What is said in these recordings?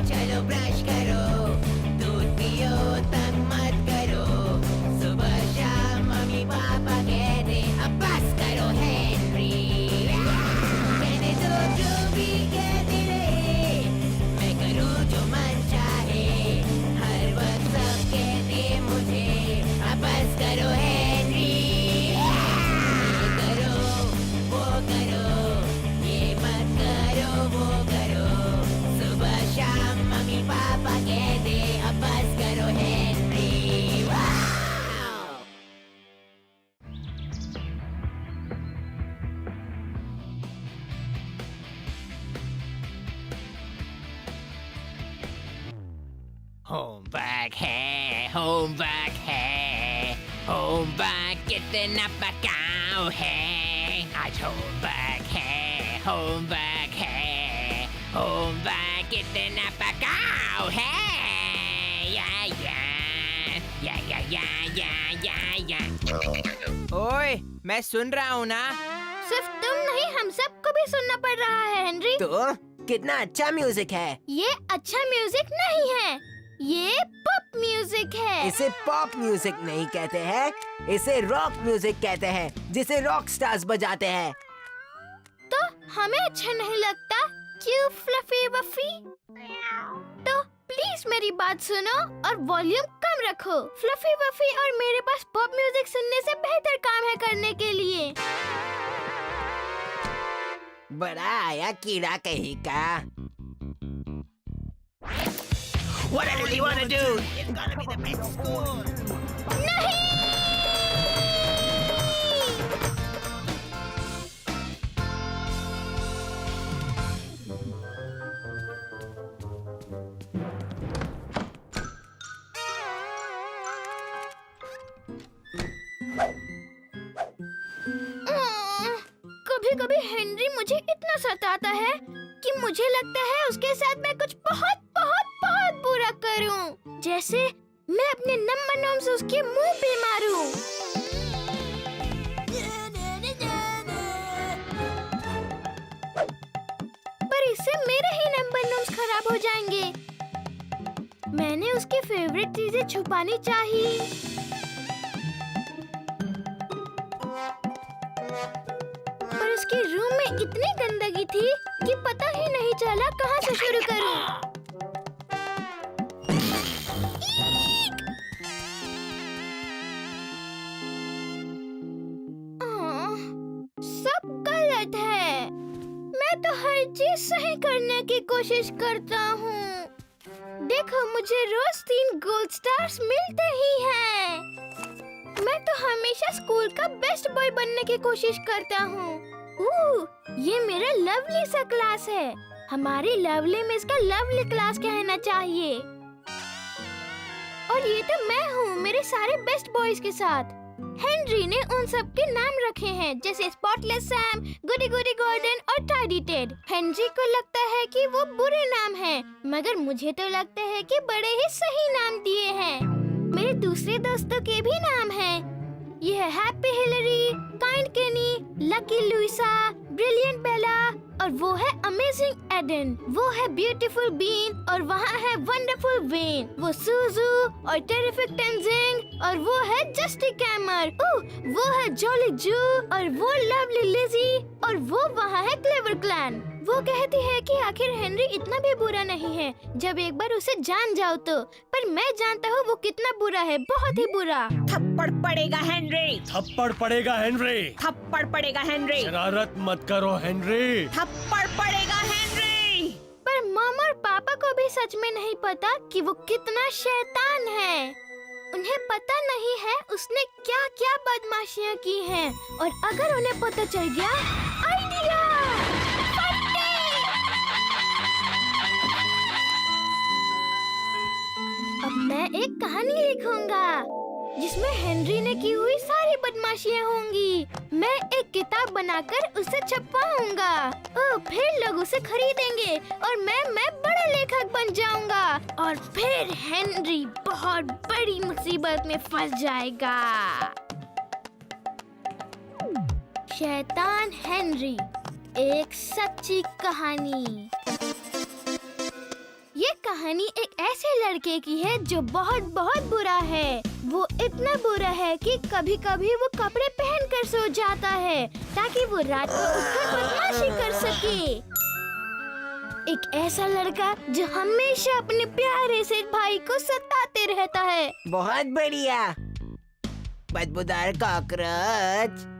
चलो ब्रश करो, दूध पियो तंग मत करो, सुबह शाम मम्मी पापा कहते अब बस करो हेनरी। कहने दो जो भी कहते रहे, मैं करूँ जो मन चाहे, हर वक्त सब कहते मुझे अब बस करो हेनरी। ये करो वो करो, ये मत करो वो करो, सुबह शाम मम्मी पापा कहते अब बस करो हेनरी। होमवर्क है, होमवर्क है, होमवर्क कितना पकाओ है, आज होमवर्क है, होमवर्क है, होमवर्क कितना पकाओ है, या या या या या या या या। ओए, मैं सुन रहा हूँ ना। सिर्फ तुम नहीं, हम सबको भी सुनना पड़ रहा है हेनरी। तो कितना अच्छा म्यूजिक है। ये अच्छा म्यूजिक नहीं है, ये पॉप म्यूजिक है। इसे पॉप म्यूजिक नहीं कहते हैं, इसे रॉक म्यूजिक कहते हैं, जिसे रॉक स्टार्स बजाते हैं। तो हमें अच्छा नहीं लगता क्यों फ्लफी वफी? तो प्लीज मेरी बात सुनो और वॉल्यूम कम रखो। फ्लफी वफी और मेरे पास पॉप म्यूजिक सुनने से बेहतर काम है करने के लिए। बड़ा आया कीड़ा कहीं का। What I really wanna do? It's gonna be the best school. नहीं! कभी-कभी हेनरी मुझे इतना सताता है कि मुझे लगता है उसके साथ मैं कुछ बहुत बहुत बहुत बुरा करूं। जैसे मैं अपने नंबर नोम से उसके मुंह पे मारूं। पर इससे मेरे ही नंबर नोम्स खराब हो जाएंगे। मैंने उसकी फेवरेट चीजें छुपानी चाहिए। पर उसके रूम में इतनी गंदगी थी कि पता ही नहीं चला कहाँ से शुरू करूं। सब गलत है। मैं तो हर चीज सही करने की कोशिश करता हूँ। देखो मुझे रोज 3 गोल्ड स्टार्स मिलते ही हैं। मैं तो हमेशा स्कूल का बेस्ट बॉय बनने की कोशिश करता हूँ। ये मेरा लवली सा क्लास है। हमारी लवली मिस का लवली क्लास कहना चाहिए। और ये तो मैं हूँ मेरे सारे बेस्ट बॉयज के साथ। हेनरी ने उन सब के नाम रखे हैं, जैसे स्पॉटलेस सैम, गुडी गुडी गॉर्डन और टाइडी टेड। हेनरी को लगता है कि वो बुरे नाम हैं, मगर मुझे तो लगता है कि बड़े ही सही नाम दिए हैं। मेरे दूसरे दोस्तों के भी नाम हैं। ये है हैप्पी हिलरी, काइंड केनी, लकी लुइसा, ब्रिलियंट बेला, और वो है अमेजिंग एडन। वो है ब्यूटीफुल बीन, और वहाँ है वंडरफुल वेन। वो सुजू और टेरिफिक टेंजिंग, और वो है जस्टी कैमर। वो है जॉली जू, और वो लवली लिजी, और वो वहाँ है क्लेवर क्लैन। वो कहती है कि आखिर हेनरी इतना भी बुरा नहीं है जब एक बार उसे जान जाओ तो। पर मैं जानता हूँ वो कितना बुरा है, बहुत ही बुरा। थप्पड़ पड़ेगा हेनरी, थप्पड़ पड़ेगा हेनरी, थप्पड़ पड़ेगा हेनरी, शरारत मत करो हेनरी, थप्पड़ पड़ेगा हेनरी। पर मॉम और पापा को भी सच में नहीं पता कि वो कितना शैतान है। उन्हें पता नहीं है उसने क्या क्या बदमाशियाँ की हैं, और अगर उन्हें पता चल गया, आइडिया! अब मैं एक कहानी लिखूंगा जिसमें हेनरी ने की हुई सारी बदमाशियाँ होंगी। मैं एक किताब बनाकर उसे छपवाऊंगा। फिर लोग उसे खरीदेंगे और मैं बड़ा लेखक बन जाऊंगा। और फिर हेनरी बहुत बड़ी मुसीबत में फंस जाएगा। शैतान हेनरी, एक सच्ची कहानी। ये कहानी एक ऐसे लड़के की है जो बहुत बहुत बुरा है। वो इतना बुरा है कि कभी कभी वो कपड़े पहन कर सो जाता है ताकि वो रात को उठकर बदमाशी कर सके। एक ऐसा लड़का जो हमेशा अपने प्यारे से भाई को सताते रहता है। बहुत बढ़िया। बदबूदार कॉकरोच।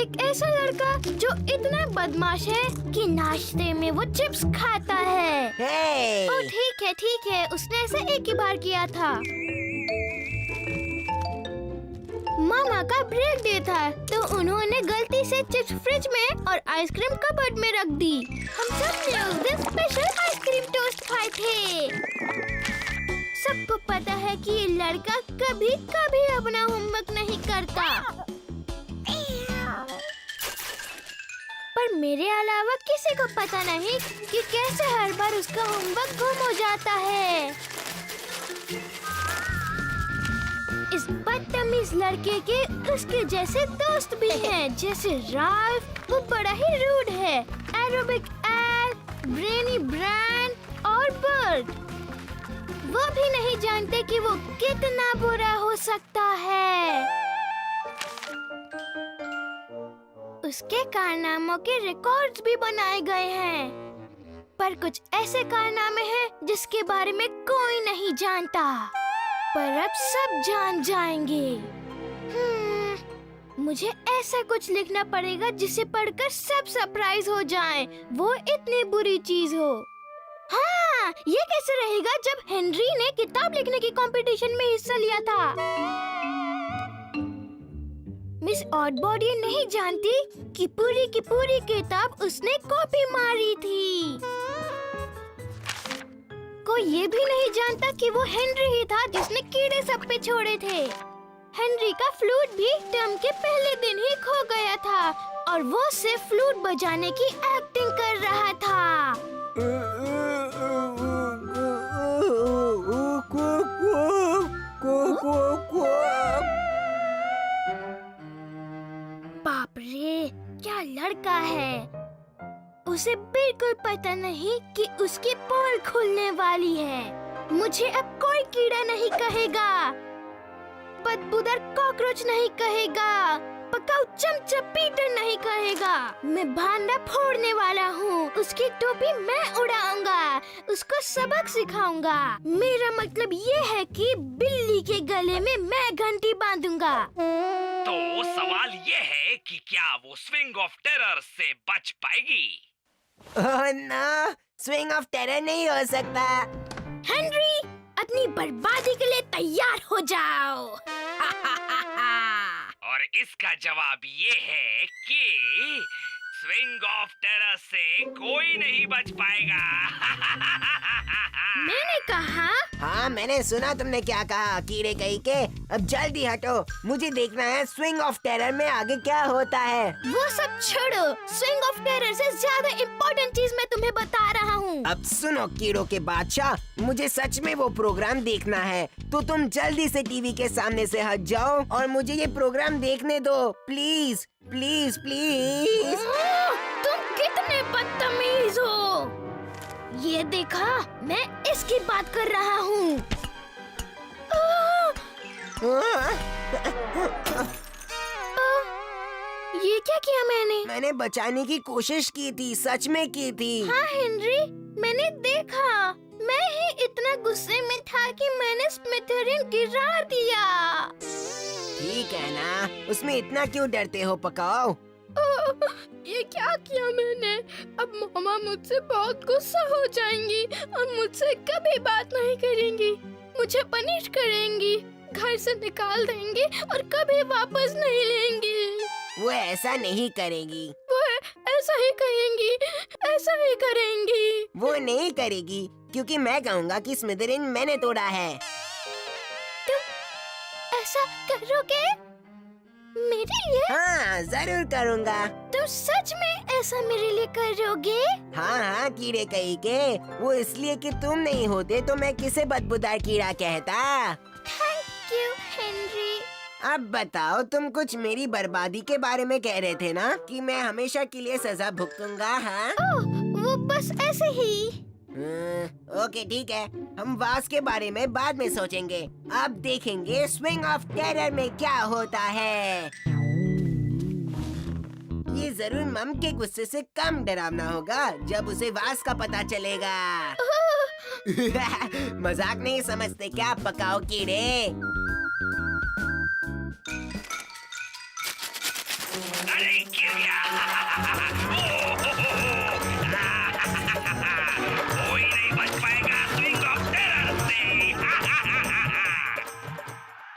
एक ऐसा लड़का जो इतना बदमाश है कि नाश्ते में वो चिप्स खाता है। हे! ओ ठीक है, उसने ऐसा एक ही बार किया था। मामा का ब्रेक डे था तो उन्होंने गलती से चिप्स फ्रिज में और आइसक्रीम कबर्ड में रख दी। हम सब ने उस दिन स्पेशल आइसक्रीम टोस्ट खाए थे। सबको पता है कि ये लड़का कभी कभी अपना होमवर्क नहीं करता, पर मेरे अलावा किसी को पता नहीं कि कैसे हर बार उसका होमवर्क गुम हो जाता है। इस बदतमीज लड़के के उसके जैसे दोस्त भी हैं, जैसे राल्फ, वो बड़ा ही रूड है, एरोबिक एल, ब्रेनी ब्रांड और बर्ड। वो भी नहीं जानते कि वो कितना बुरा हो सकता है। उसके कारनामों के रिकॉर्ड्स भी बनाए गए हैं, पर कुछ ऐसे कारनामे हैं जिसके बारे में कोई नहीं जानता, पर अब सब जान जाएंगे। मुझे ऐसा कुछ लिखना पड़ेगा जिसे पढ़कर सब सरप्राइज हो जाएं, वो इतनी बुरी चीज हो। हाँ, ये कैसे रहेगा जब हेनरी ने किताब लिखने की कंपटीशन में हिस्सा लिया था। मिस ऑडबॉडी नहीं जानती कि पूरी की पूरी किताब उसने कॉपी मारी थी। कोई ये भी नहीं जानता कि वो हेनरी ही था जिसने कीड़े सब पे छोड़े थे। हेनरी का फ्लूट भी टर्म के पहले दिन ही खो गया था और वो सिर्फ फ्लूट बजाने की एक्टिंग कर रहा था। बाप रे, क्या लड़का है। उसे बिल्कुल पता नहीं कि उसकी पोल खुलने वाली है। मुझे अब कोई कीड़ा नहीं कहेगा, बदबूदार कॉकरोच नहीं कहेगा, पकाऊ चमचा पीटर नहीं कहेगा। मैं भांडा फोड़ने वाला हूँ, उसकी टोपी मैं उड़ाऊंगा, उसको सबक सिखाऊंगा। मेरा मतलब ये है कि बिल्ली के गले में मैं घंटी बांधूंगा। तो सवाल ये है कि क्या वो स्विंग ऑफ टेरर से बच पाएगी? Oh no, swing of terror नहीं हो सकता। हेनरी, अपनी बर्बादी के लिए तैयार हो जाओ। और इसका जवाब ये है कि स्विंग ऑफ टेरर से कोई नहीं बच पाएगा। मैंने कहा। हाँ, मैंने सुना तुमने क्या कहा, कीड़े कहीं के। अब जल्दी हटो, मुझे देखना है स्विंग ऑफ टेरर में आगे क्या होता है। वो सब छोड़ो, स्विंग ऑफ टेरर से ज्यादा इम्पोर्टेंट चीज मैं तुम्हें बता रहा हूँ। अब सुनो कीड़ों के बादशाह, मुझे सच में वो प्रोग्राम देखना है, तो तुम जल्दी से टीवी के सामने से हट जाओ और मुझे ये प्रोग्राम देखने दो, प्लीज प्लीज प्लीज। तुम कितने बदतमीज हो। ये देखा, मैं इसकी बात कर रहा हूँ। ये क्या किया मैंने बचाने की कोशिश की थी, सच में की थी। हाँ हेनरी, मैंने देखा। मैं ही इतना गुस्से में था कि मैंने स्मिथेरिन गिरा दिया। ठीक है ना, उसमें इतना क्यों डरते हो पकाओ। ये क्या किया मैंने। अब मामा मुझसे बहुत गुस्सा हो जाएंगी और मुझसे कभी बात नहीं करेंगी। मुझे पनिश करेंगी, घर से निकाल देंगी और कभी वापस नहीं लेंगी। वो ऐसा नहीं करेगी। वो ऐसा ही कहेंगी, ऐसा ही करेंगी। वो नहीं करेगी क्योंकि मैं कहूँगा कि स्मिथेरिन मैंने तोड़ा है। तुम ऐसा करोगे मेरे लिए? हाँ, जरूर करूँगा। तुम सच में ऐसा मेरे लिए करोगे? हाँ हाँ कीड़े कहीं के, वो इसलिए कि तुम नहीं होते तो मैं किसे बदबूदार कीड़ा कहता। Thank you Henry. अब बताओ, तुम कुछ मेरी बर्बादी के बारे में कह रहे थे ना कि मैं हमेशा के लिए सजा भुगतूंगा, हाँ? ओह, वो बस ऐसे ही। ओके ठीक है, हम वास के बारे में बाद में सोचेंगे। अब देखेंगे स्विंग ऑफ टेरर में क्या होता है। ये जरूर मम के गुस्से से कम डरावना होगा जब उसे वास का पता चलेगा। मजाक नहीं समझते क्या पकाओ कीड़े?